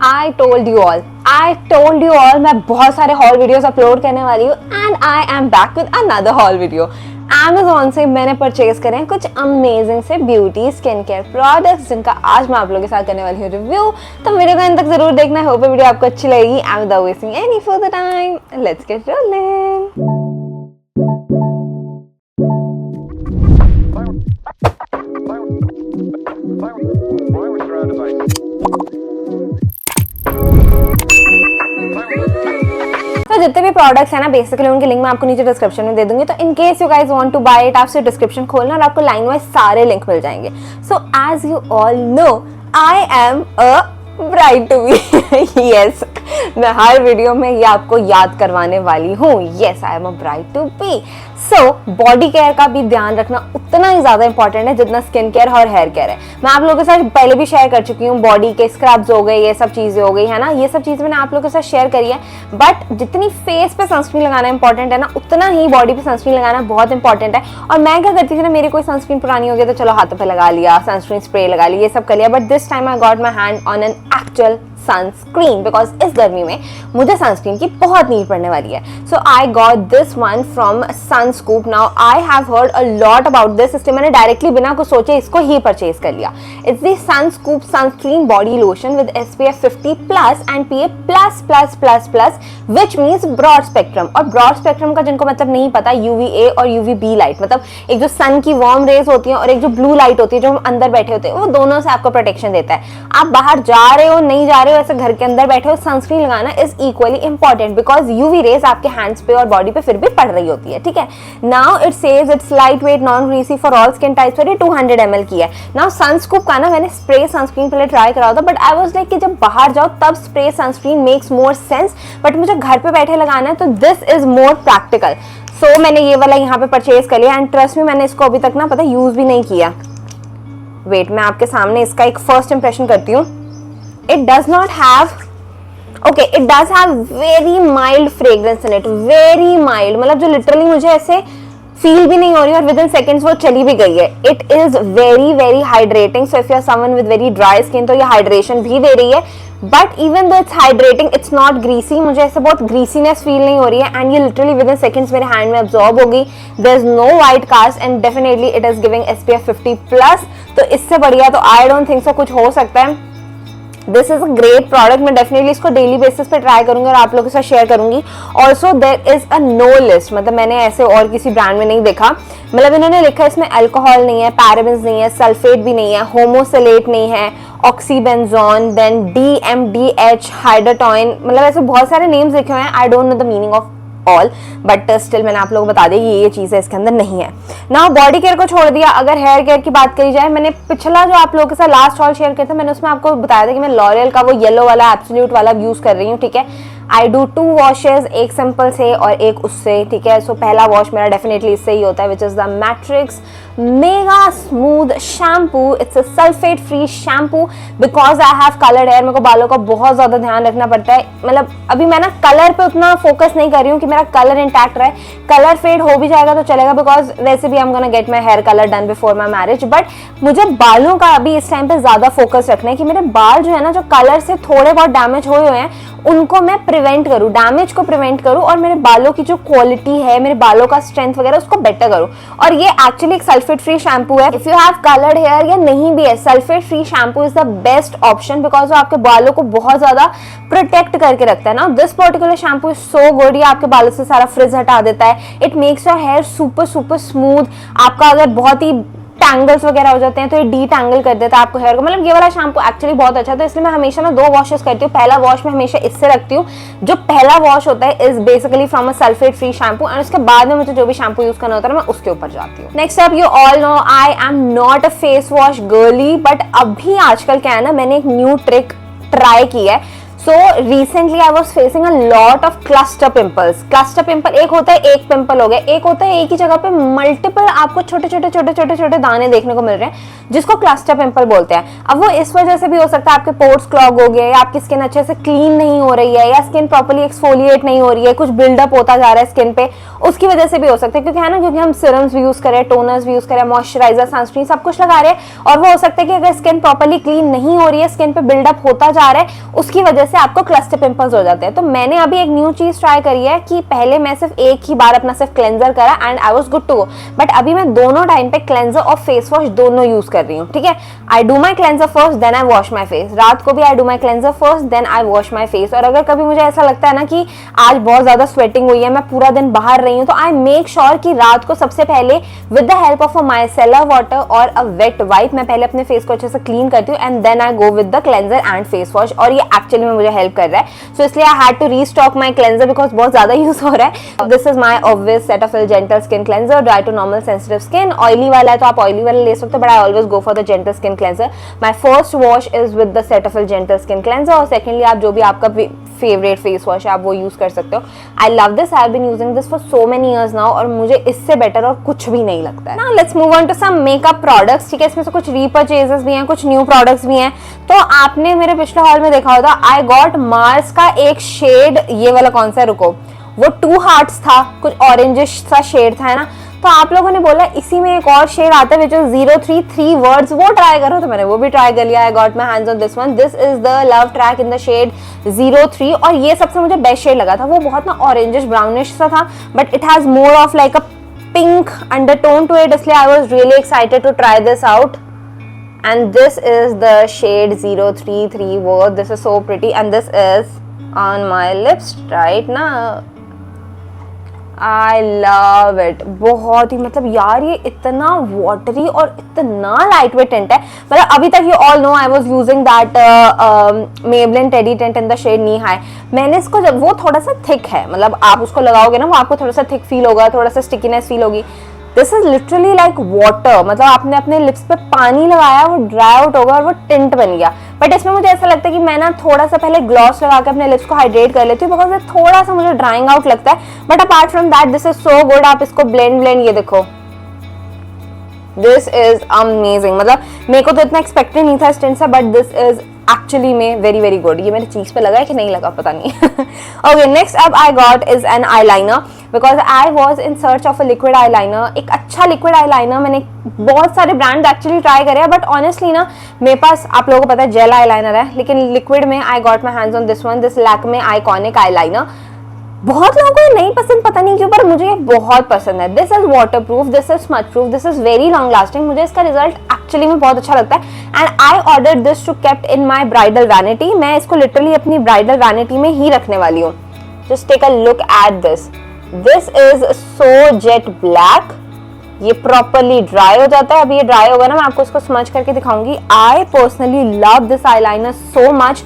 I told you all मैं बहुत सारे हॉल वीडियोस अपलोड करने वाली हूँ and I am back with another hall video. Amazon से मैंने परचेज करे हैं कुछ अमेजिंग से ब्यूटी स्किन केयर प्रोडक्ट्स जिनका आज मैं आप लोगों के साथ करने वाली हूँ रिव्यू। तो वीडियो को अंत तक जरूर देखना है, होप वीडियो आपको अच्छी लगेगी। And without wasting any further time let's get rolling. तो जितने भी प्रोडक्ट्स हैं ना बेसिकली उनके लिंक मैं आपको नीचे डिस्क्रिप्शन में दे दूंगी। तो in case you guys want to buy it, आप सिर्फ डिस्क्रिप्शन खोलना और आपको लाइन वाइज सारे लिंक मिल जाएंगे। So as you all know I am a bride to be. Yes, मैं हर वीडियो में ये आपको याद करवाने वाली हूँ। Yes, I am a bride to be. So body care का भी ध्यान रखना उतना ही ज्यादा इंपॉर्टेंट है जितना स्किन केयर और हेयर केयर है। मैं आप लोगों के साथ पहले भी शेयर कर चुकी हूँ, बॉडी के स्क्रब्स हो गए, ये सब चीजें हो गई है ना, ये सब चीजें मैंने आप लोगों के साथ शेयर करी है। बट जितनी फेस पे सनस्क्रीन लगाना इंपॉर्टेंट है ना, उतना ही बॉडी पे सनस्क्रीन लगाना बहुत इंपॉर्टेंट है। और मैं क्या करती थी ना, मेरी कोई सनस्क्रीन पुरानी हो गई तो चलो हाथों पे लगा लिया, सनस्क्रीन स्प्रे लगा लिया, ये सब कर लिया। But this time I got my hand on an actual sunscreen because इस गर्मी में मुझे सनस्क्रीन की बहुत नीड पड़ने वाली है। So I got this one from Sunscoop. Now I have heard a lot about this, इसलिए मैंने डायरेक्टली बिना कुछ सोचे इसको ही परचेज कर लिया। It's the Sunscoop sunscreen body lotion with SPF 50+ and PA++++ which means broad spectrum. और broad spectrum का जिनको मतलब नहीं पता, UVA और UVB लाइट, मतलब एक जो सन की वार्म रेज होती है और एक जो ब्लू लाइट होती है जो हम अंदर बैठे होते हैं, वो दोनों से आपको प्रोटेक्शन देता है। आप बाहर जा रहे हो नहीं जा रहे हो, ऐसे घर के अंदर बैठे हो, सनस्क्रीन लगाना is equally important because UV rays आपके हैंड्स पे और बॉडी पे फिर भी पड़ रही होती है। ठीक है, now it says its light weight non greasy for all skin types और ये 200 ml की है। नाउ सनस्कूप का ना मैंने स्प्रे सनस्क्रीन पहले ट्राई करा था, बट आई वाज लाइक कि जब बाहर जाओ तब spray sunscreen makes more sense, but मुझे घर पे बैठे लगाना है तो दिस इज मोर प्रैक्टिकल। सो मैंने ये वाला यहाँ पे परचेज कर लिया एंड ट्रस्ट में मैंने इसको अभी तक ना पता यूज भी नहीं किया। वेट, मैं आपके सामने इसका एक फर्स्ट इंप्रेशन करती हूँ। It does not have, okay, it does have very mild fragrance in it, very mild, मतलब जो literally मुझे ऐसे फील भी नहीं हो रही और within seconds वो चली भी गई है। It is very very hydrating, so if you are someone with very dry skin तो ये hydration भी दे रही है, but even though it's hydrating, it's not greasy, मुझे ऐसे बहुत greasiness फील नहीं हो रही है एंड ये literally within seconds मेरे हैंड में absorb हो गई। There's no white cast and definitely it is giving SPF 50+, तो इससे बढ़िया तो I don't think so कुछ हो सकता है। This is a great product, मैं डेफिनेटली इसको डेली बेसिस पे ट्राई करूंगी और आप लोगों के साथ शेयर करूंगी। Also there is a no list, मतलब मैंने ऐसे और किसी ब्रांड में नहीं देखा, मतलब इन्होंने लिखा है इसमें अल्कोहल नहीं है, पैराबेन्स नहीं है, सल्फेट भी नहीं है, होमोसलेट नहीं है, ऑक्सीबेंजोन, देन DMDH, हाइड्रोटॉइन, मतलब ऐसे बहुत सारे नेम्स लिखे हुए हैं। I don't know the meaning of all, but still मैंने आप लोगों को बता दी ये चीजें इसके अंदर नहीं है। नाउ बॉडी केयर को छोड़ दिया, अगर हेयर केयर की बात करी जाए, मैंने पिछला जो आप लोगों के साथ लास्ट हॉल शेयर किया था, मैंने उसमें आपको बताया था कि मैं लॉरियल का वो येलो वाला एब्सोल्यूट वाला यूज कर रही हूँ। ठीक है, आई डू 2 वॉशेज, एक सिंपल से और एक उससे। ठीक है, सो पहला वॉश मेरा डेफिनेटली इससे ही होता है, which is the Matrix mega smooth shampoo. It's a sulphate free shampoo because I have coloured hair, मेरे को बालों का बहुत ज्यादा ध्यान रखना पड़ता है। मतलब अभी मैं ना कलर पे उतना फोकस नहीं कर रही हूँ कि मेरा कलर इंटैक्ट रहे, कलर फेड हो भी जाएगा तो चलेगा बिकॉज वैसे भी I am gonna get my hair colour done before my marriage. But मुझे बालों का अभी इस टाइम पे ज्यादा फोकस रखना है कि मेरे बाल जो है ना, जो कलर से थोड़े बहुत डैमेज हुए हैं उनको मैं प्रिवेंट करूं, डैमेज को प्रिवेंट करूं और मेरे बालों की जो क्वालिटी है, मेरे बालों का स्ट्रेंथ वगैरह उसको बेटर करूं। और ये एक्चुअली एक सल्फेट फ्री शैम्पू है। If you have coloured hair या नहीं भी है, sulphate free shampoo is the best option because वो आपके बालों को बहुत ज्यादा प्रोटेक्ट करके रखता है ना। This particular shampoo is so good, ये आपके बालों से सारा फ्रिज हटा देता है। It makes your hair super super smooth. आपका अगर बहुत ही टैंगल्स वगैरह हो जाते हैं तो ये डीटैंगल कर देता है आपको हेयर को। मतलब ये वाला शैम्पू एक्चुअली बहुत अच्छा था, इसलिए मैं हमेशा ना 2 वॉशेस करती हूँ। पहला वॉश मैं हमेशा इससे रखती हूँ, जो पहला वॉश होता है is basically from a sulphate free shampoo and उसके बाद में मुझे जो भी शैम्पू यूज करना होता है मैं उसके ऊपर जाती हूँ। Next up, you all know I am not a face wash girly, but अभी आजकल क्या है ना, मैंने एक न्यू ट्रिक ट्राई की है। So recently I was facing a lot of cluster pimples. Cluster pimple एक होता है एक पिंपल हो गया, एक होता है एक ही जगह पे मल्टीपल आपको छोटे छोटे छोटे छोटे छोटे दाने देखने को मिल रहे हैं जिसको क्लस्टर पिंपल बोलते हैं. अब वो इस वजह से भी हो सकता है आपके पोर्स क्लॉग हो गए, या आपकी स्किन अच्छे से क्लीन नहीं हो रही है, या स्किन प्रॉपर्ली एक्सफोलिएट नहीं हो रही है, कुछ बिल्डअप होता जा रहा है स्किन पे, उसकी वजह से भी हो सकता है. क्योंकि है ना, क्योंकि हम सिरम्स भी यूज करें, टोनर्स भी यूज करें, मॉइस्चराइजर, सनस्क्रीन सब कुछ लगा रहे हैं, और वो हो सकता है कि अगर स्किन प्रॉपर्ली क्लीन नहीं हो रही है, स्किन पे बिल्डअप होता जा रहा है, उसकी वजह से आपको क्लस्टर पिंपल्स हो जाते हैं. तो मैंने अभी एक न्यू चीज ट्राई करी है कि पहले मैं सिर्फ एक ही बार अपना सिर्फ क्लेंजर करा and I was good to go, but अभी मैं दोनों टाइम पे क्लेंजर और फेस वॉश दोनों यूज कर रही हूँ. ठीक है, I do my cleanser first then I wash my face. रात को भी I do my cleanser first then I wash my face. और अगर कभी मुझे ऐसा लगता है ना कि आज बहुत ज्यादा स्वेटिंग हुई है, मैं पूरा दिन बाहर रही हूँ, तो आई मेक श्योर कि रात को सबसे पहले with the help of a micellar water और अ वेट वाइप मैं पहले अपने फेस को अच्छे से क्लीन करती हूँ and then I go with the cleanser and face wash. और ये एक्चुअली में मुझे हेल्प कर रहा है. सो इसलिए I had to restock my cleanser because बहुत ज्यादा यूज हो रहा है. This is my obvious Cetaphil gentle skin cleanser. Dry to normal sensitive skin. Oily वाला है तो आप ऑयली वाला ले सकते हो, but I always go for the gentle skin cleanser. My first wash is with the Cetaphil gentle skin cleanser. और secondly आप जो भी आपका फेवरेट फेस वॉश है आप वो यूज कर सकते हो. I love this. I have been using this for so many years now और मुझे इससे बेटर और कुछ भी नहीं लगता है. Now let's move on to some makeup products. ठीक है, इसमें से कुछ रीपर्चेजेस भी हैं, कुछ न्यू प्रोडक्ट्स भी हैं. तो आपने मेरे पिछले हॉल में देखा होगा आई गॉट मार्स का एक शेड, ये वाला कौन सा है, रुको, वो 2 हार्ट्स था, कुछ ऑरेंजिश सा शेड था, है ना. तो आप लोगों ने बोला इसी में एक और शेड आता है विच इज 033 वर्ड्स, वो ट्राई करो. तो मैंने वो भी ट्राई कर लिया. I got my hands on this one. This is the love track in the shade 03 और ये सबसे मुझे बेस्ट शेड लगा था. वो बहुत ना ऑरेंजिश ब्राउनिश सा था, but it has more of like a pink undertone to it. इसलिए I was really excited to try this out. And this is the shade 033 word. This is so pretty and this is on my lips right now. I love it. बहुत ही मतलब यार ये इतना watery और इतना lightweight tint है. मतलब अभी तक you all know I was using that Maybelline Teddy Tint in the shade Knee High. मैंने इसको जब वो थोड़ा सा thick है, मतलब आप उसको लगाओगे ना वो आपको थोड़ा सा thick feel होगा, थोड़ा सा stickiness feel होगी. This is literally like water. मतलब आपने अपने लिप्स पे पानी लगाया, वो ड्राई आउट होगा और वो टिंट बन गया. बट इसमें मुझे ऐसा लगता है कि मैं ना थोड़ा सा पहले ग्लॉस लगा के अपने लिप्स को हाइड्रेट कर लेती हूँ बिकॉज थोड़ा सा मुझे ड्राइंग आउट लगता है. But apart from that this is so good. आप इसको ब्लेंड ये देखो, दिस इज अमेजिंग. मतलब मेरे को तो इतना एक्सपेक्टेड नहीं था इस टिंट से, बट दिस इज एक्चुअली में वेरी वेरी गुड. ये मेरे चीज पे लगा है कि नहीं लगा पता नहीं. ओके, नेक्स्ट अब I got is an eye liner because I was in search of a liquid eye liner. एक अच्छा लिक्विड आई लाइनर मैंने बहुत सारे ब्रांड एक्चुअली ट्राई करे हैं, बट ऑनेस्टली ना मेरे पास आप लोगों को पता है जेल आई लाइनर है, लेकिन लिक्विड में आई got my hands on this one, this Lakme iconic eye liner. बहुत लोगों को नहीं पसंद, पता नहीं क्यों, पर मुझे ये बहुत पसंद है. This is water proof, this is smudge proof, this is very long lasting. मुझे इसका रिजल्ट एक्चुअली में बहुत अच्छा लगता है and I order this to kept in my bridal vanity. मैं इसको लिटरली अपनी ब्राइडल वैनिटी में ही रखने वाली हूँ. Just take a look at this. This is so jet black. ये प्रॉपरली ड्राई हो जाता है. अभी ये ड्राई होगा ना, मैं आपको इसको स्मच करके दिखाऊंगी. I personally love this eye liner so much.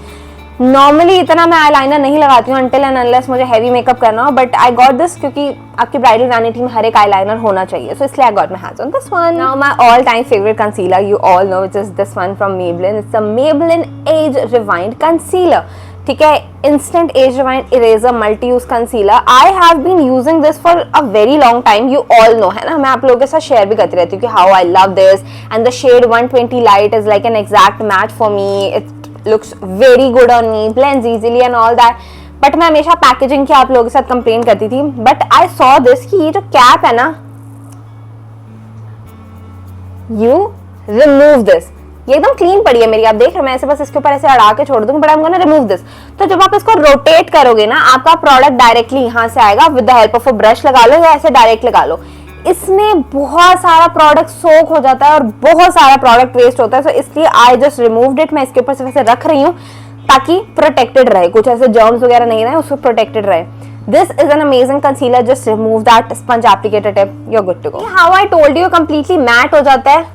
Normally इतना मैं आईलाइनर नहीं लगाती हूँ अनटिल एंड अनलेस मुझे हैवी मेकअप करना हो, बट आई गॉट दिस क्योंकि आपकी ब्राइडल वैनिटी में हर एक आईलाइनर होना चाहिए, सो इसलिए I got my hands on this one. Now my all time favourite concealer, you all know, which is this one from Maybelline. It's a Maybelline age rewind concealer. ठीक है, instant age rewind eraser multi use concealer. I have been using this for a very long time, you all know, है ना. मैं आप लोगों के साथ share भी करती रहती हूँ कि how I love this and the shade 120 light is like an exact match for me. It looks very good on me, blends easily and all that. But मैं हमेशा पैकेजिंग की आप लोगों के साथ कंप्लेन करती थी, बट आई सॉ दिस कि ये जो कैप है ना, यू रिमूव दिस, ये एकदम क्लीन पड़ी है मेरी, आप देख रहे हैं. मैं ऐसे बस इसके ऊपर ऐसे अड़ा के छोड़ दूंगी, but I am gonna remove this. तो जब आप इसको रोटेट करोगे ना, आपका प्रोडक्ट डायरेक्टली यहाँ से आएगा. With the help of a brush लगा लो या ऐसे डायरेक्ट लगा लो. इसमें बहुत सारा प्रोडक्ट सोक हो जाता है और बहुत सारा प्रोडक्ट वेस्ट होता है, सो इसलिए आई जस्ट रिमूव्ड इट. मैं इसके ऊपर से वैसे रख रही हूँ ताकि प्रोटेक्टेड रहे, कुछ ऐसे जर्म्स वगैरह नहीं रहे, उसको प्रोटेक्टेड रहे. This is an amazing concealer. Just remove that sponge applicator tip. You're good to go. How I told you, completely matte हो जाता है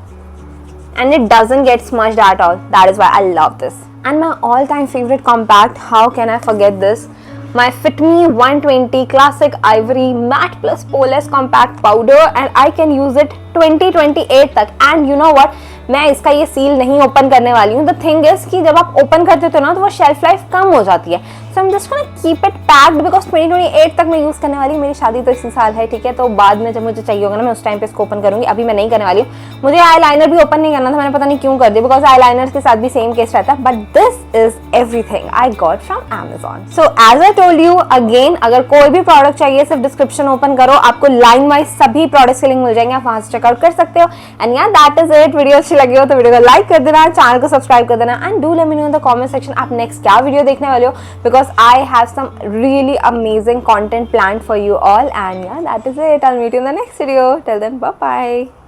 and it doesn't get smudged at all. That is why I love this. And my all-time favorite compact. How can I forget this? My Fit Me 120 Classic Ivory Matte Plus Poreless Compact Powder, and I can use it 2028 तक. And you know what? मैं इसका ये seal नहीं open करने वाली हूँ। The thing is कि जब आप ओपन करते हो ना तो वो शेल्फ लाइफ कम हो जाती है। So I am just gonna keep it packed because 2028 तक मैं यूज करने वाली हूँ। मेरी शादी तो इसी साल है, ठीक है, तो बाद में जब मुझे चाहिए होगा ना मैं उस टाइम पे इसको ओपन करूंगी, अभी मैं नहीं करने वाली हूँ। मुझे आई लाइनर भी ओपन नहीं करना था, मैंने पता नहीं क्यों कर दिया, बिकॉज आई लाइनर के साथ भी सेम केस रहता है। But this is everything I got from Amazon। So as I told you again, अगर कोई भी प्रोडक्ट चाहिए सिर्फ डिस्क्रिप्शन ओपन करो, आपको लाइन वाइज सभी प्रोडक्ट्स के लिंक मिल जाएंगे, आप वहां से चेकआउट कर सकते हो। एंड या दैट इज इट। वीडियो अच्छी लगी हो तो वीडियो को लाइक कर देना, चैनल को सब्सक्राइब कर देना, and do let me know in the comment section आप नेक्स्ट क्या वीडियो देखने वाले हो, because I have some really amazing content planned for you all. And yeah, that is it. I'll meet you in the next video. Till then, bye bye.